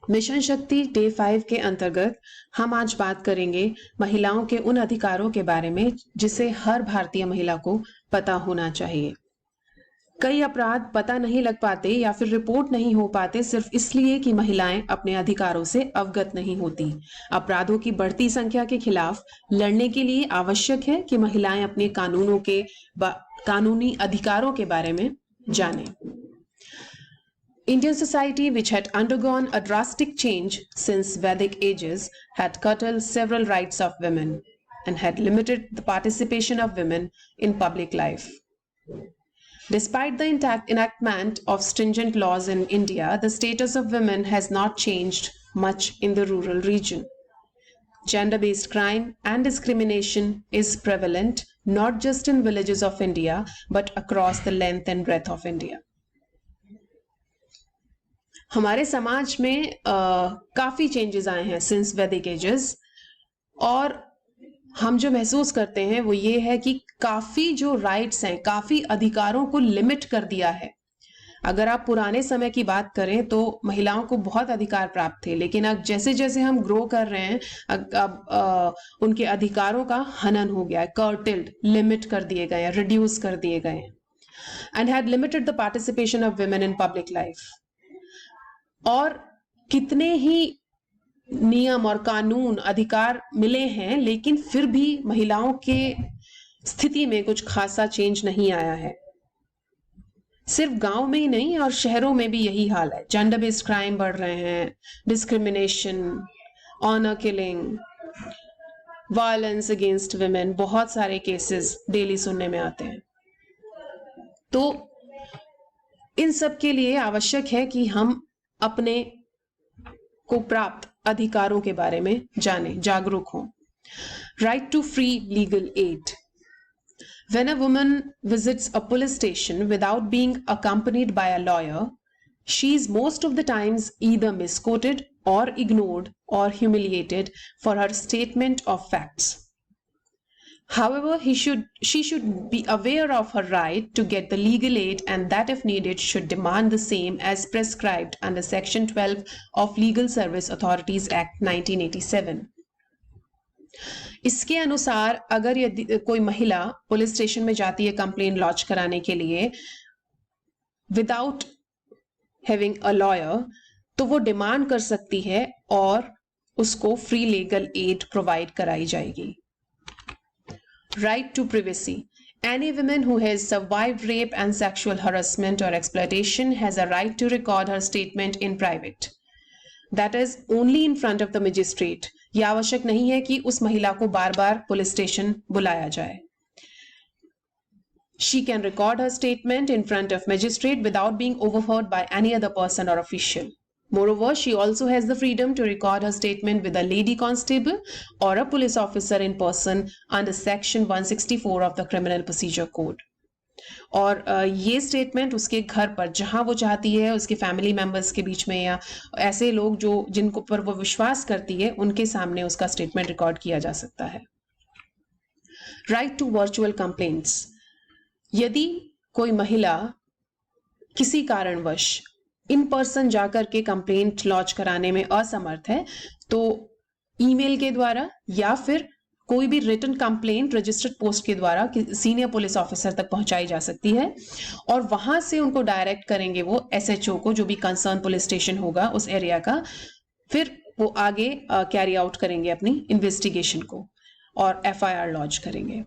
Mission शक्ति day 5 के अंतर्गत हम आज बात करेंगे महिलाओं के उन अधिकारों के बारे में जिसे हर भारतीय महिला को पता होना चाहिए। कई अपराध पता नहीं लग पाते या फिर रिपोर्ट नहीं हो पाते सिर्फ इसलिए कि महिलाएं अपने अधिकारों से अवगत नहीं होती। अपराधों की बढ़ती संख्या के खिलाफ लड़ने के लिए आवश्यक है कि महिलाएं अपने कानूनी अधिकारों के बारे में जानें। Indian society, which had undergone a drastic change since Vedic ages, had curtailed several rights of women and had limited the participation of women in public life. Despite the enactment of stringent laws in India, the status of women has not changed much in the rural region. Gender-based crime and discrimination is prevalent not just in villages of India, but across the length and breadth of India. हमारे समाज में काफी changes आए हैं since वैदिक edges, और हम जो महसूस करते हैं वो ये है कि काफी जो राइट्स हैं, काफी अधिकारों को लिमिट कर दिया है। अगर आप पुराने समय की बात करें तो महिलाओं को बहुत अधिकार प्राप्त थे, लेकिन अब जैसे जैसे हम ग्रो कर रहे हैं अब उनके अधिकारों का हनन हो गया है, कर्टेल्ड, लिमिट कर दिए गए हैं, रिड्यूस कर दिए गए हैं, and had limited the participation of women in public life. और कितने ही नियम और कानून अधिकार मिले हैं, लेकिन फिर भी महिलाओं के स्थिति में कुछ खासा चेंज नहीं आया है। सिर्फ गांव में ही नहीं और शहरों में भी यही हाल है। जेंडर बेस्ड क्राइम बढ़ रहे हैं, discrimination, honour killing, violence against women, बहुत सारे केसेस डेली सुनने में आते हैं। तो इन सब के लिए आवश्यक है कि हम अपने को प्राप्त अधिकारों के बारे में जानें, जागरूक हों। Right to free legal aid. When a woman visits a police station without being accompanied by a lawyer, she is most of the times either misquoted or ignored or humiliated for her statement of facts. However, she should be aware of her right to get the legal aid, and that if needed should demand the same as prescribed under Section 12 of Legal Service Authorities Act 1987. इसके अनुसार अगर यदि कोई महिला police station में जाती है complain launch कराने के लिए विदाउट हैविंग अ लॉयर, तो वो डिमांड कर सकती है और उसको फ्री लीगल एड प्रोवाइड कराई जाएगी। Right to privacy. Any woman who has survived rape and sexual harassment or exploitation has a right to record her statement in private. That is only in front of the magistrate. यह आवश्यक नहीं है कि उस महिला को बार बार police station बुलाया जाए। She can record her statement in front of magistrate without being overheard by any other person or official. Moreover, she also has the freedom to record her statement with a lady constable or a police officer in person under Section 164 of the Criminal Procedure Code. और ये statement उसके घर पर जहां वो चाहती है, उसके फैमिली मेंबर्स के बीच में या ऐसे लोग जो जिनको पर वो विश्वास करती है उनके सामने उसका स्टेटमेंट रिकॉर्ड किया जा सकता है। Right to virtual complaints. यदि कोई महिला किसी कारणवश इन पर्सन जाकर के कंप्लेंट लॉन्च कराने में असमर्थ है तो ईमेल के द्वारा या फिर कोई भी रिटन कंप्लेंट रजिस्टर्ड पोस्ट के द्वारा सीनियर पुलिस ऑफिसर तक पहुंचाई जा सकती है, और वहां से उनको डायरेक्ट करेंगे वो एसएचओ को, जो भी कंसर्न पुलिस स्टेशन होगा उस एरिया का। फिर वो आगे कैरी आउट करेंगे अपनी इन्वेस्टिगेशन को और एफआईआर लॉन्च करेंगे।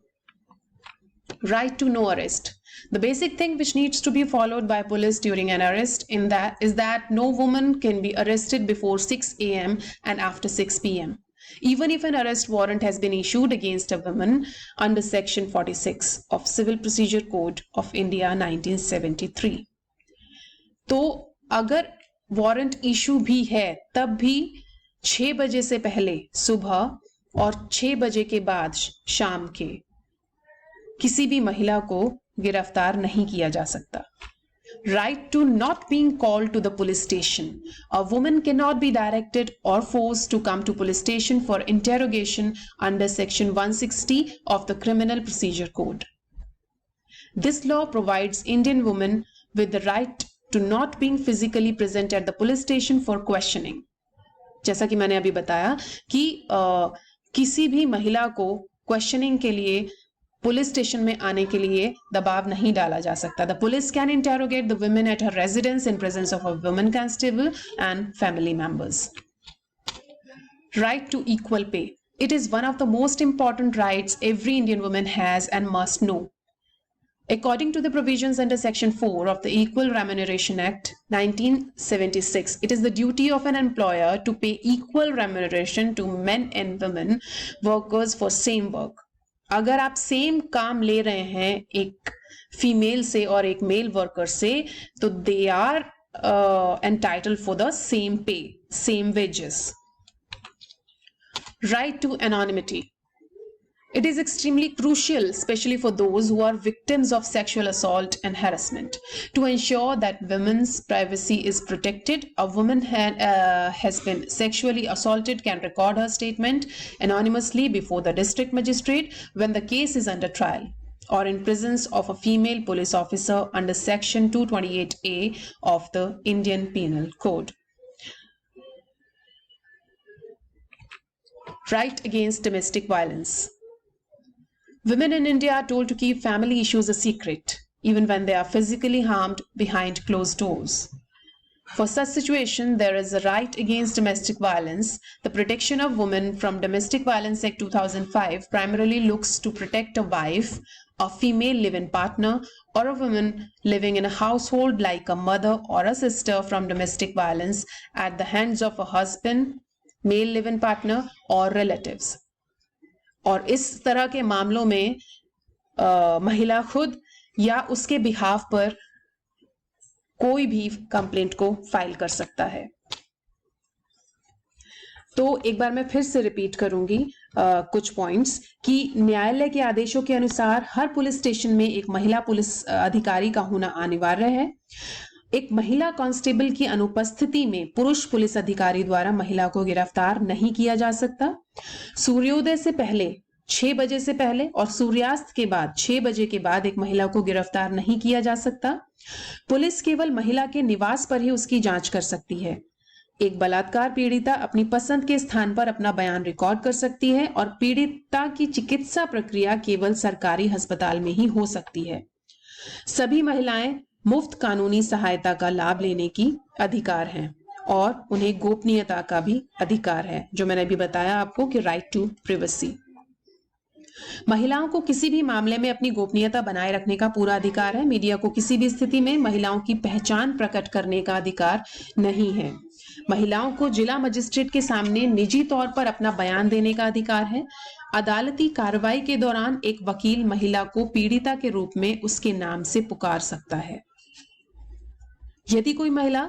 Right to no arrest. The basic thing which needs to be followed by police during an arrest is that no woman can be arrested before 6 a.m. and after 6 p.m. even if an arrest warrant has been issued against a woman under Section 46 of Civil Procedure Code of India 1973. तो अगर warrant issue भी है तब भी 6 बजे से पहले सुबह और 6 बजे के बाद शाम के किसी भी महिला को गिरफ्तार नहीं किया जा सकता। Right to not being called to the police station. A woman cannot be directed or forced to come to police station for interrogation under Section 160 of the Criminal Procedure Code. This law provides Indian women with the right to not being physically present at the police station for questioning. जैसा कि मैंने अभी बताया कि किसी भी महिला को क्वेश्चनिंग के लिए पुलिस स्टेशन में आने के लिए दबाव नहीं डाला जा सकता. The police can interrogate the women at her residence in presence of a women constable and family members. Right to equal pay. It is one of the most important rights every Indian woman has and must know. According to the provisions under Section 4 of the Equal Remuneration Act 1976, it is the duty of an employer to pay equal remuneration to men and women workers for same work. अगर आप same काम ले रहे हैं एक female से और एक मेल वर्कर से, तो they are entitled for the same pay, same wages. Right to anonymity. It is extremely crucial, especially for those who are victims of sexual assault and harassment. To ensure that women's privacy is protected, a woman has been sexually assaulted can record her statement anonymously before the district magistrate when the case is under trial, or in presence of a female police officer under Section 228A of the Indian Penal Code. Right against domestic violence. Women in India are told to keep family issues a secret, even when they are physically harmed behind closed doors. For such situation, there is a right against domestic violence. The Protection of Women from Domestic Violence Act 2005 primarily looks to protect a wife, a female live-in partner, or a woman living in a household like a mother or a sister from domestic violence at the hands of a husband, male live in partner और relatives. और इस तरह के मामलों में महिला खुद या उसके बिहाफ पर कोई भी कंप्लेंट को फाइल कर सकता है. तो एक बार मैं फिर से रिपीट करूंगी कुछ पॉइंट्स कि न्यायालय के आदेशों के अनुसार हर पुलिस स्टेशन में एक महिला पुलिस अधिकारी का होना अनिवार्य है. एक महिला कांस्टेबल की अनुपस्थिति में पुरुष पुलिस अधिकारी द्वारा महिला को गिरफ्तार नहीं किया जा सकता. सूर्योदय से पहले 6 बजे से पहले और सूर्यास्त के बाद 6 बजे के बाद एक महिला को गिरफ्तार नहीं किया जा सकता. पुलिस केवल महिला के निवास पर ही उसकी जांच कर सकती है. एक बलात्कार पीड़िता अपनी पसंद के स्थान पर अपना बयान रिकॉर्ड कर सकती है और पीड़िता की चिकित्सा प्रक्रिया केवल सरकारी अस्पताल में ही हो सकती है. सभी महिलाएं मुफ्त कानूनी सहायता का लाभ लेने की अधिकार है और उन्हें गोपनीयता का भी अधिकार है, जो मैंने अभी बताया आपको कि राइट टू प्रिवेसी. महिलाओं को किसी भी मामले में अपनी गोपनीयता बनाए रखने का पूरा अधिकार है. मीडिया को किसी भी स्थिति में महिलाओं की पहचान प्रकट करने का अधिकार नहीं है. महिलाओं को जिला मजिस्ट्रेट के सामने निजी तौर पर अपना बयान देने का अधिकार है. अदालती कार्रवाई के दौरान एक वकील महिला को पीड़िता के रूप में उसके नाम से पुकार सकता है. यदि कोई महिला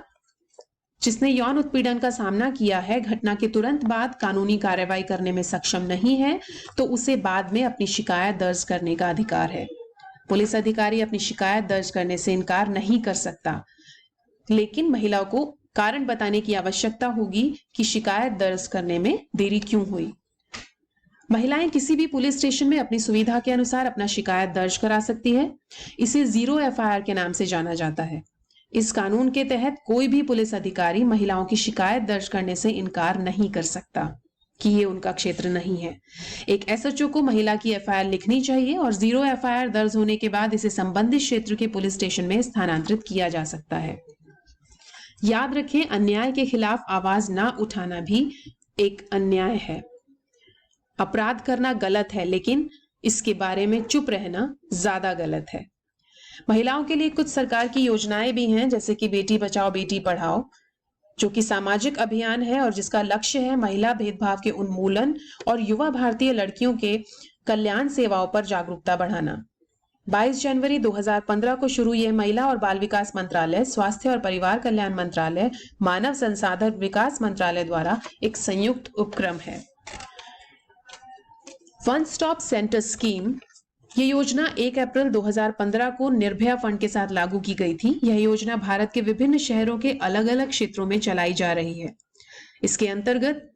जिसने यौन उत्पीड़न का सामना किया है घटना के तुरंत बाद कानूनी कार्रवाई करने में सक्षम नहीं है, तो उसे बाद में अपनी शिकायत दर्ज करने का अधिकार है. पुलिस अधिकारी अपनी शिकायत दर्ज करने से इनकार नहीं कर सकता, लेकिन महिला को कारण बताने की आवश्यकता होगी कि शिकायत दर्ज करने में देरी क्यों हुई. महिलाएं किसी भी पुलिस स्टेशन में अपनी सुविधा के अनुसार अपना शिकायत दर्ज करा सकती है. इसे 0 FIR के नाम से जाना जाता है. इस कानून के तहत कोई भी पुलिस अधिकारी महिलाओं की शिकायत दर्ज करने से इनकार नहीं कर सकता कि ये उनका क्षेत्र नहीं है. एक SHO को महिला की FIR लिखनी चाहिए और 0 FIR दर्ज होने के बाद इसे संबंधित क्षेत्र के पुलिस स्टेशन में स्थानांतरित किया जा सकता है. याद रखें, अन्याय के खिलाफ आवाज ना उठाना भी एक अन्याय है. अपराध करना गलत है, लेकिन इसके बारे में चुप रहना ज्यादा गलत है. महिलाओं के लिए कुछ सरकार की योजनाएं भी हैं, जैसे कि बेटी बचाओ बेटी पढ़ाओ, जो कि सामाजिक अभियान है और जिसका लक्ष्य है महिला भेदभाव के उन्मूलन और युवा भारतीय लड़कियों के कल्याण सेवाओं पर जागरूकता बढ़ाना. 22 जनवरी 2015 को शुरू यह महिला और बाल विकास मंत्रालय, स्वास्थ्य और परिवार कल्याण मंत्रालय, मानव संसाधन विकास मंत्रालय द्वारा एक संयुक्त उपक्रम है. वन स्टॉप सेंटर स्कीम, यह योजना 1 अप्रैल 2015 को निर्भया फंड के साथ लागू की गई थी. यह योजना भारत के विभिन्न शहरों के अलग अलग क्षेत्रों में चलाई जा रही है. इसके अंतर्गत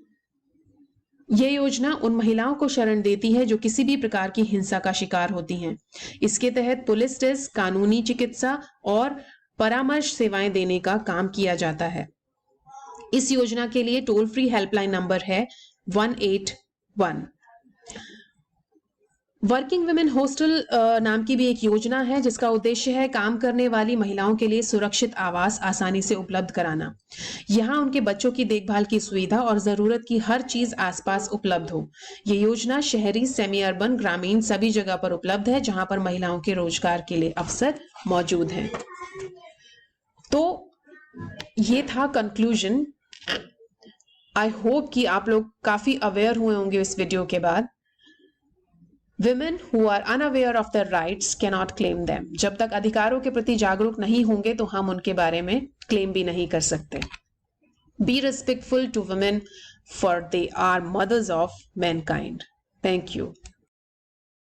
यह योजना उन महिलाओं को शरण देती है जो किसी भी प्रकार की हिंसा का शिकार होती हैं. इसके तहत पुलिस टेस्ट, कानूनी चिकित्सा और परामर्श सेवाएं देने का काम किया जाता है. इस योजना के लिए टोल फ्री हेल्पलाइन नंबर है 181। वर्किंग वुमेन हॉस्टल नाम की भी एक योजना है जिसका उद्देश्य है काम करने वाली महिलाओं के लिए सुरक्षित आवास आसानी से उपलब्ध कराना। यहां उनके बच्चों की देखभाल की सुविधा और जरूरत की हर चीज आसपास उपलब्ध हो। ये योजना शहरी, सेमी अर्बन, ग्रामीण सभी जगह पर उपलब्ध है जहां पर महिलाओं के रोजगार के लिए अवसर मौजूद हैं। तो ये था कंक्लूजन। आई होप कि आप लोग काफी अवेयर हुए होंगे इस वीडियो के बाद। Women who are unaware of their rights cannot claim them. जब तक अधिकारों के प्रति जागरूक नहीं होंगे तो हम उनके बारे में क्लेम भी नहीं कर सकते। Be respectful to women for they are mothers of mankind. Thank you.